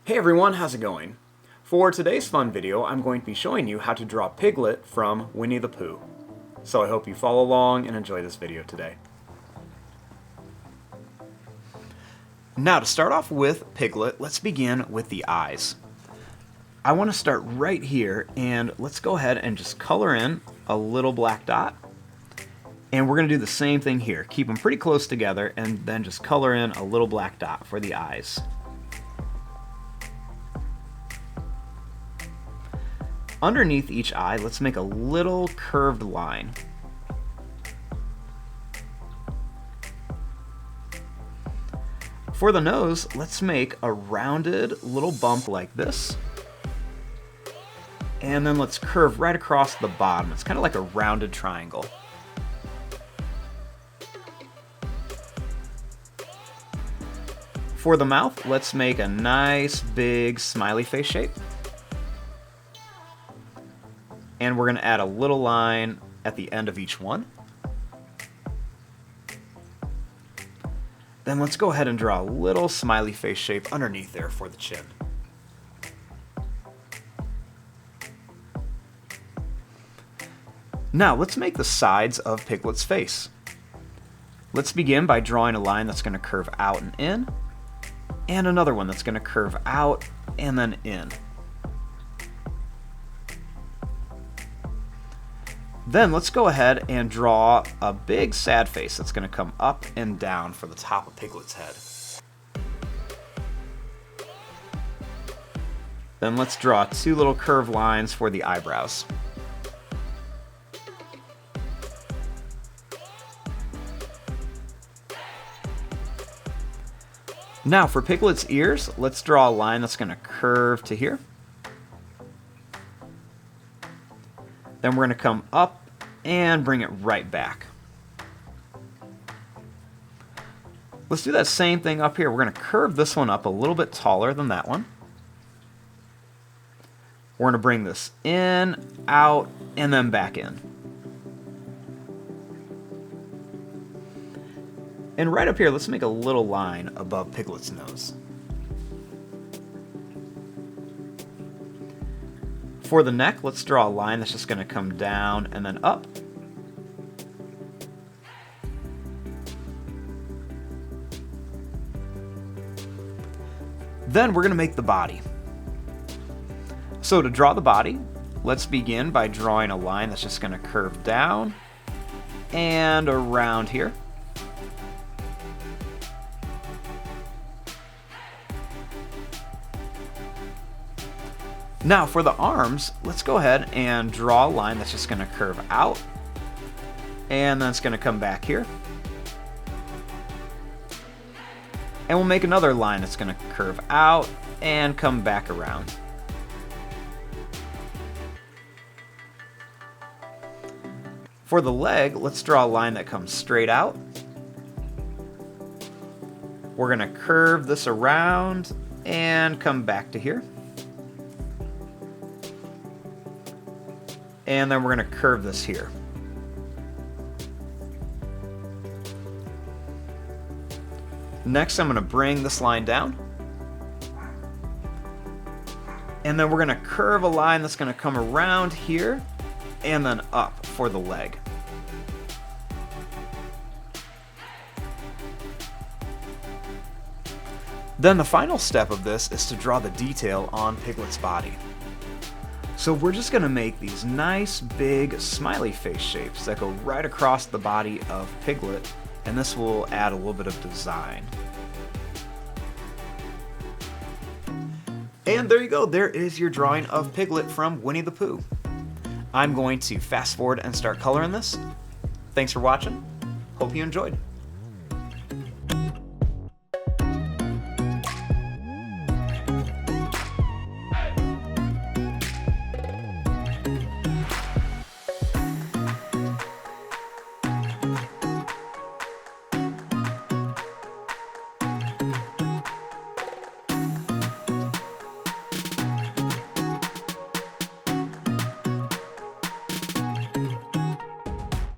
Hey everyone, how's it going? For today's fun video, I'm going to be showing you how to draw Piglet from Winnie the Pooh. So I hope you follow along and enjoy this video today. Now to start off with Piglet, let's begin with the eyes. I want to start right here and let's go ahead and just color in a little black dot. And we're going to do the same thing here. Keep them pretty close together and then just color in a little black dot for the eyes. Underneath each eye, let's make a little curved line. For the nose, let's make a rounded little bump like this. And then let's curve right across the bottom. It's kind of like a rounded triangle. For the mouth, let's make a nice big smiley face shape. And we're going to add a little line at the end of each one. Then let's go ahead and draw a little smiley face shape underneath there for the chin. Now let's make the sides of Piglet's face. Let's begin by drawing a line that's going to curve out and in, and another one that's going to curve out and then in. Then let's go ahead and draw a big sad face that's going to come up and down for the top of Piglet's head. Then let's draw two little curved lines for the eyebrows. Now for Piglet's ears, let's draw a line that's going to curve to here. Then we're going to come up and bring it right back. Let's do that same thing up here. We're going to curve this one up a little bit taller than that one. We're going to bring this in, out, and then back in. And right up here, let's make a little line above Piglet's nose. For the neck, let's draw a line that's just going to come down and then up. Then we're going to make the body. So to draw the body, let's begin by drawing a line that's just going to curve down and around here. Now for the arms, let's go ahead and draw a line that's just going to curve out, and then it's going to come back here. And we'll make another line that's going to curve out and come back around. For the leg, let's draw a line that comes straight out. We're going to curve this around and come back to here. And then we're going to curve this here. Next, I'm going to bring this line down. And then we're going to curve a line that's going to come around here and then up for the leg. Then the final step of this is to draw the detail on Piglet's body. So we're just going to make these nice big smiley face shapes that go right across the body of Piglet, and this will add a little bit of design. And there you go, there is your drawing of Piglet from Winnie the Pooh. I'm going to fast forward and start coloring this. Thanks for watching. Hope you enjoyed.